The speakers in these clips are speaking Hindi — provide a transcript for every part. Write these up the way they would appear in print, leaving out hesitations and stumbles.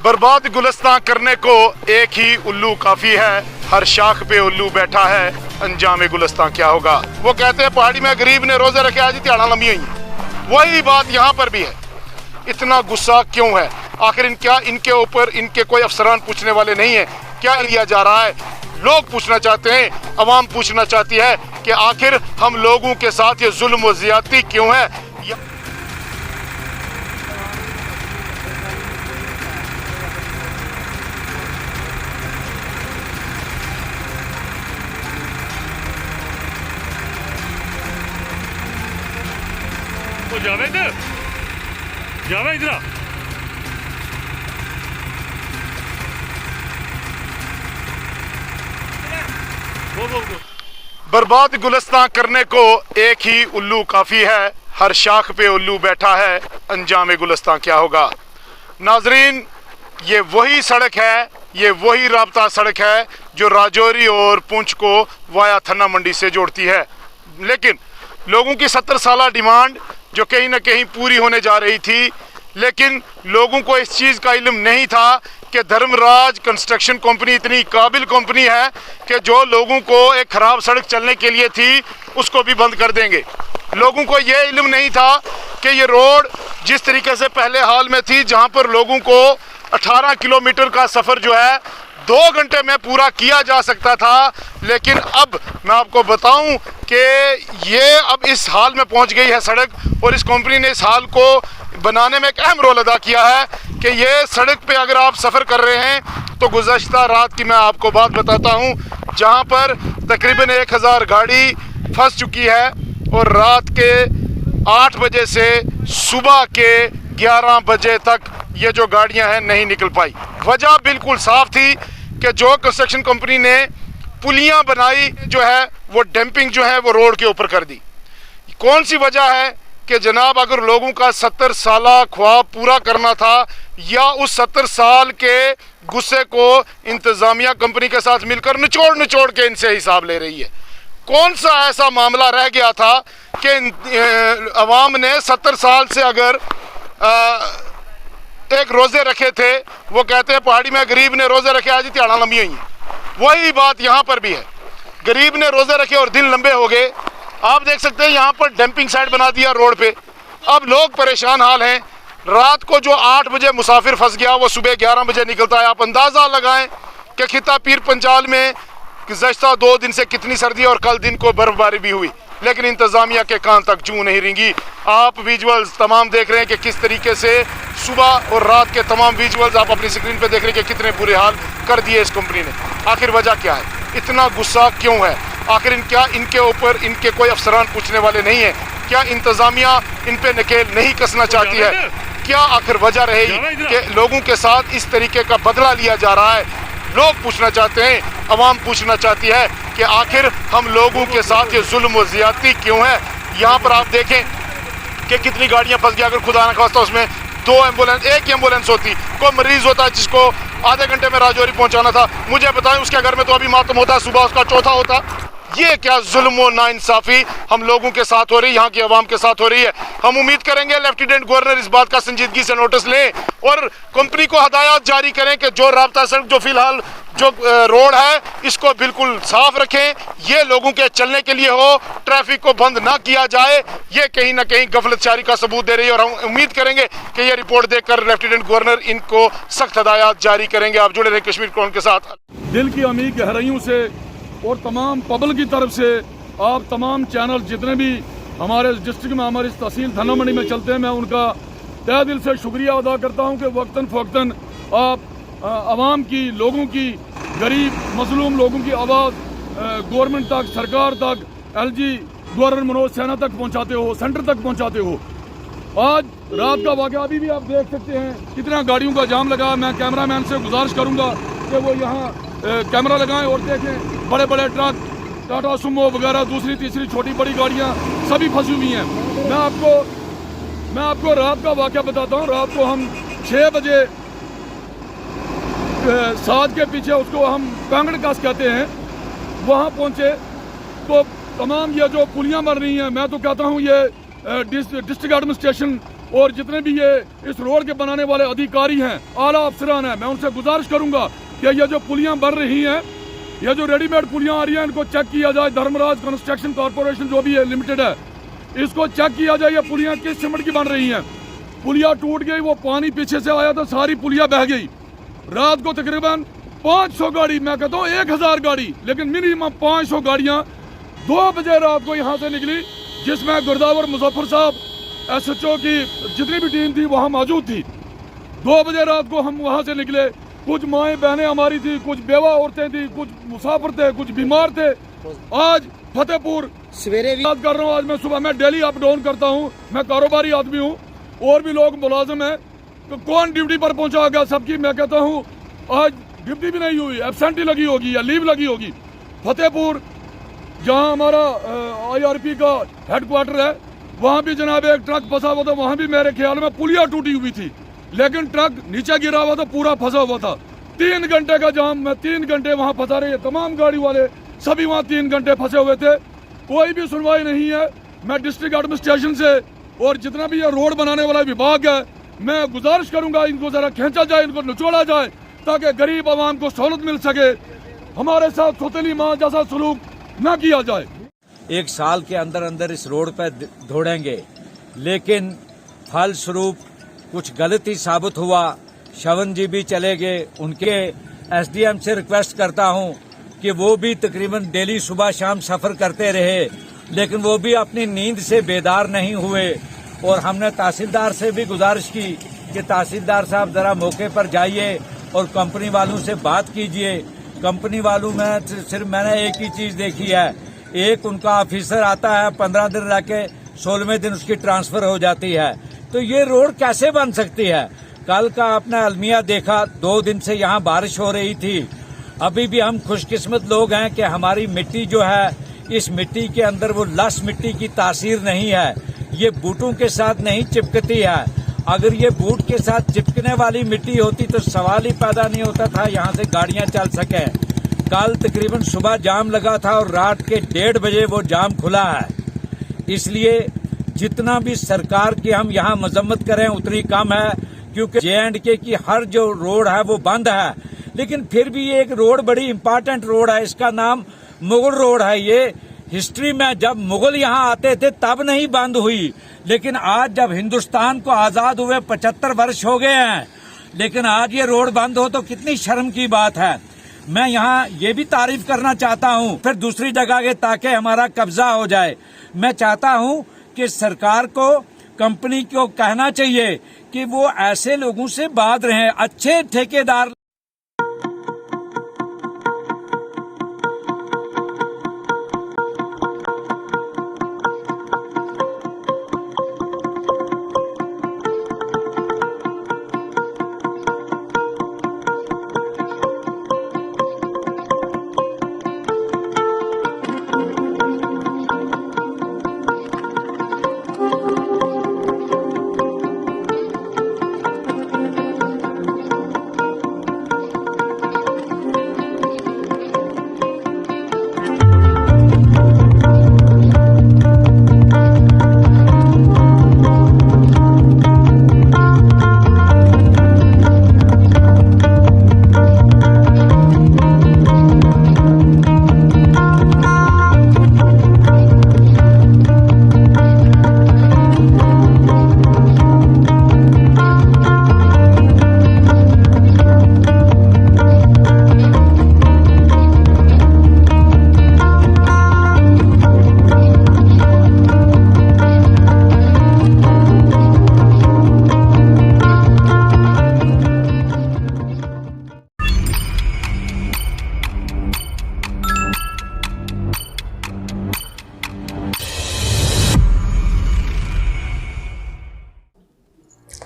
बर्बाद गुलस्तां करने को एक ही उल्लू काफी है, हर शाख पे उल्लू बैठा है, अंजाम गुलस्तां क्या होगा। वो कहते हैं पहाड़ी में गरीब ने रोजे रखे आज त्याड़ा लंबी हुई। वही बात यहाँ पर भी है। इतना गुस्सा क्यों है? आखिर क्या इनके ऊपर इनके कोई अफसरान पूछने वाले नहीं है? क्या लिया जा रहा है? लोग पूछना चाहते हैं, अवाम पूछना चाहती है कि आखिर हम लोगों के साथ ये जुल्म व ज्यादती क्यों है। जावेद जावेद इधर बर्बाद गुलस्तां करने को एक ही उल्लू काफी है, हर शाख पे उल्लू बैठा है, अंजाम गुलस्तां क्या होगा। नाजरीन, ये वही सड़क है, ये वही राब्ता सड़क है जो राजौरी और पुंछ को वाया थन्ना मंडी से जोड़ती है। लेकिन लोगों की 70 साल डिमांड जो कहीं ना कहीं पूरी होने जा रही थी, लेकिन लोगों को इस चीज़ का इल्म नहीं था कि धर्मराज कंस्ट्रक्शन कंपनी इतनी काबिल कंपनी है कि जो लोगों को एक ख़राब सड़क चलने के लिए थी उसको भी बंद कर देंगे। लोगों को ये इल्म नहीं था कि ये रोड जिस तरीके से पहले हाल में थी, जहाँ पर लोगों को 18 किलोमीटर का सफ़र जो है 2 घंटे में पूरा किया जा सकता था, लेकिन अब मैं आपको बताऊं कि ये अब इस हाल में पहुंच गई है सड़क, और इस कंपनी ने इस हाल को बनाने में एक अहम रोल अदा किया है कि ये सड़क पे अगर आप सफ़र कर रहे हैं तो गुज़श्ता रात की मैं आपको बात बताता हूं, जहां पर तकरीबन 1000 गाड़ी फंस चुकी है और रात के 8 बजे से सुबह के 11 बजे तक ये जो गाड़ियां हैं नहीं निकल पाई। वजह बिल्कुल साफ थी कि जो कंस्ट्रक्शन कंपनी ने पुलियां बनाई जो है वो डंपिंग जो है वो रोड के ऊपर कर दी। कौन सी वजह है कि जनाब अगर लोगों का 70 साल ख्वाब पूरा करना था, या उस 70 साल के गुस्से को इंतज़ामिया कंपनी के साथ मिलकर निचोड़ के इनसे हिसाब ले रही है। कौन सा ऐसा मामला रह गया था कि अवाम ने 70 साल से अगर एक रोजे रखे थे, वो कहते हैं पहाड़ी में गरीब ने रोजे रखे आज त्याड़ा लंबी हुई। वही बात यहाँ पर भी है, गरीब ने रोजे रखे और दिन लंबे हो गए। आप देख सकते हैं यहाँ पर डंपिंग साइट बना दिया रोड पे। अब लोग परेशान हाल हैं। रात को जो 8 बजे मुसाफिर फंस गया वो सुबह 11 बजे निकलता है। आप अंदाज़ा लगाएं कि खिता पीर पंचाल में गुज़श्ता 2 दिन से कितनी सर्दी और कल दिन को बर्फबारी भी हुई, लेकिन इंतज़ामिया के कान तक जूं नहीं रेंगी। आप विजुअल्स तमाम देख रहे हैं कि किस तरीके से सुबह और रात के तमाम विजुअल्स आप अपनी स्क्रीन पे देख रहे हैं कि कितने बुरे हाल कर दिए इस कंपनी ने। आखिर वजह क्या है? इतना गुस्सा क्यों है? आखिर क्या इनके ऊपर इनके कोई अफसरान पूछने वाले नहीं है? क्या इंतज़ामिया इन पे नकेल नहीं कसना चाहती है? क्या आखिर वजह रहेगी कि लोगों के साथ इस तरीके का बदला लिया जा रहा है? लोग पूछना चाहते हैं, अवाम पूछना चाहती है कि आखिर हम लोगों के साथ ये जुल्म व ज़्यादती क्यों है। यहाँ पर आप देखें कि कितनी गाड़ियाँ फंस गई। अगर खुदा न खास्ता उसमें 2 एम्बुलेंस, एक ही एम्बुलेंस होती, कोई मरीज होता जिसको आधे घंटे में राजौरी पहुँचाना था, मुझे बताएं उसके घर में तो अभी मातम होता, सुबह उसका चौथा होता। ये क्या जुल्म व नाइंसाफ़ी हम लोगों के साथ हो रही है, यहाँ की आवाम के साथ हो रही है। हम उम्मीद करेंगे लेफ्टिनेंट गवर्नर इस बात का संजीदगी से नोटिस लें और कंपनी को हदायत जारी करें कि जो राब्ता सड़क जो फिलहाल जो रोड है इसको बिल्कुल साफ रखें, ये लोगों के चलने के लिए हो, ट्रैफिक को बंद ना किया जाए। ये कहीं ना कहीं गफलतशारी का सबूत दे रही है और हम उम्मीद करेंगे कि ये रिपोर्ट देखकर लेफ्टिनेंट गवर्नर इनको सख्त हदायत जारी करेंगे। आप जुड़े रहे कश्मीर क्राउन के साथ। दिल की अमीर गहराइयों से और तमाम पब्लिक की तरफ से आप तमाम चैनल जितने भी हमारे डिस्ट्रिक्ट में हमारी तहसील धन्ना मंडी में चलते हैं, मैं उनका तहे दिल से शुक्रिया अदा करता हूं कि वक्तन फ़वक्तन आप आवाम की, लोगों की, गरीब मजलूम लोगों की आवाज़ गवर्नमेंट तक, सरकार तक, LG गवर्नर मनोज सिन्हा तक पहुंचाते हो, सेंटर तक पहुंचाते हो। आज रात का वाक़या अभी भी आप देख सकते हैं कितना गाड़ियों का जाम लगा। मैं कैमरामैन से गुजारिश करूँगा कि वो यहाँ कैमरा लगाएं और देखें बड़े बड़े ट्रक, टाटा सुमो वगैरह, दूसरी तीसरी छोटी बड़ी गाड़ियाँ सभी फंसी हुई हैं। मैं आपको रात का वाक़या बताता हूँ। रात को हम 6 बजे साज के पीछे उसको हम कांगड़ कास कहते हैं, वहाँ पहुँचे तो तमाम ये जो पुलियाँ बन रही हैं, मैं तो कहता हूँ ये डिस्ट्रिक्ट एडमिनिस्ट्रेशन और जितने भी ये इस रोड के बनाने वाले अधिकारी हैं, आला अफसरान हैं, मैं उनसे गुजारिश करूंगा कि ये जो पुलियां बन रही हैं, ये जो रेडीमेड पुलियां आ रही हैं, इनको चेक किया जाए। धर्मराज कंस्ट्रक्शन कॉर्पोरेशन जो भी है लिमिटेड है, इसको चेक किया जाए ये पुलियां किस सीमेंट की बन रही हैं। पुलिया टूट गई, वो पानी पीछे से आया तो सारी पुलिया बह गई। रात को तकरीबन 500 गाड़ी, मैं कहता हूँ 1000 गाड़ी, लेकिन मिनिमम 500 गाड़ियां 2 बजे रात को यहाँ से निकली, जिसमें गुरदावर मुजफ्फर साहब SHO की जितनी भी टीम थी वहाँ मौजूद थी। 2 बजे रात को हम वहाँ से निकले। कुछ माएँ बहनें हमारी थी, कुछ बेवा औरतें थी, कुछ मुसाफिर थे, कुछ बीमार थे। आज फतेहपुर सवेरे भी बात कर रहा हूँ, आज मैं सुबह मैं डेली अप डाउन करता हूँ, मैं कारोबारी आदमी हूँ, और भी लोग मुलाजिम हैं, तो कौन ड्यूटी पर पहुँचा गया सबकी। मैं कहता हूँ आज ड्यूटी भी नहीं हुई, एब्सेंटी लगी होगी या लीव लगी होगी। फतेहपुर जहाँ हमारा IRP का हेडक्वार्टर है, वहाँ भी जनाब एक ट्रक फंसा हुआ था, वहाँ भी मेरे ख्याल में पुलिया टूटी हुई थी, लेकिन ट्रक नीचे गिरा हुआ था, पूरा फंसा हुआ था। 3 घंटे का जाम, मैं 3 घंटे वहाँ फंसा रहे, तमाम गाड़ी वाले सभी वहाँ 3 घंटे फंसे हुए थे, कोई भी सुनवाई नहीं है। मैं डिस्ट्रिक्ट एडमिनिस्ट्रेशन से और जितना भी ये रोड बनाने वाला विभाग है, मैं गुजारिश करूंगा इनको जरा खींचा जाए, इनको निचोड़ा जाए, ताकि गरीब आवाम को सहूलत मिल सके। हमारे साथ सौतेली माँ जैसा सलूक न किया जाए। 1 साल के अंदर अंदर इस रोड पर दौड़ेंगे, लेकिन फलस्वरूप कुछ गलत ही साबित हुआ। शवन जी भी चले गए। उनके SDM से रिक्वेस्ट करता हूं कि वो भी तकरीबन डेली सुबह शाम सफर करते रहे, लेकिन वो भी अपनी नींद से बेदार नहीं हुए। और हमने तहसीलदार से भी गुजारिश की कि तहसीलदार साहब जरा मौके पर जाइए और कंपनी वालों से बात कीजिए। कंपनी वालों में सिर्फ मैंने एक ही चीज देखी है, एक उनका ऑफिसर आता है, 15 दिन रह के 16वें दिन उसकी ट्रांसफर हो जाती है। तो ये रोड कैसे बन सकती है? कल का आपने अलमिया देखा, 2 दिन से यहाँ बारिश हो रही थी। अभी भी हम खुशकिस्मत लोग हैं कि हमारी मिट्टी जो है, इस मिट्टी के अंदर वो लस मिट्टी की तासीर नहीं है, ये बूटों के साथ नहीं चिपकती है। अगर ये बूट के साथ चिपकने वाली मिट्टी होती तो सवाल ही पैदा नहीं होता था यहाँ से गाड़ियां चल सके। कल तकरीबन सुबह जाम लगा था और रात के 1:30 बजे वो जाम खुला है। इसलिए जितना भी सरकार की हम यहाँ मजम्मत करें उतनी कम है, क्योंकि J&K की हर जो रोड है वो बंद है। लेकिन फिर भी ये एक रोड बड़ी इम्पोर्टेंट रोड है, इसका नाम मुगल रोड है। ये हिस्ट्री में जब मुगल यहाँ आते थे तब नहीं बंद हुई, लेकिन आज जब हिंदुस्तान को आजाद हुए 75 वर्ष हो गए हैं, लेकिन आज ये रोड बंद हो तो कितनी शर्म की बात है। मैं यहाँ ये भी तारीफ करना चाहता हूँ फिर दूसरी जगह के, ताकि हमारा कब्जा हो जाए। मैं चाहता हूँ कि सरकार को, कंपनी को कहना चाहिए कि वो ऐसे लोगों से बात रहें, अच्छे ठेकेदार।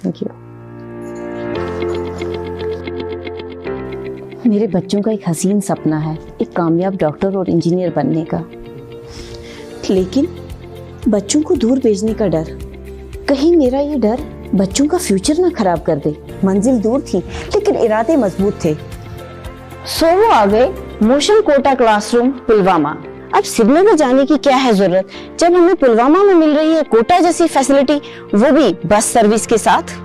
Thank you. मेरे बच्चों का एक हसीन सपना है एक कामयाब डॉक्टर और इंजीनियर बनने का, लेकिन बच्चों को दूर भेजने का डर। कहीं मेरा ये डर बच्चों का फ्यूचर ना खराब कर दे। मंजिल दूर थी लेकिन इरादे मजबूत थे। सो वो आ गए मोशन कोटा क्लासरूम पुलवामा। अब श्रीनगर जाने की क्या है जरूरत जब हमें पुलवामा में मिल रही है कोटा जैसी फैसिलिटी, वो भी बस सर्विस के साथ।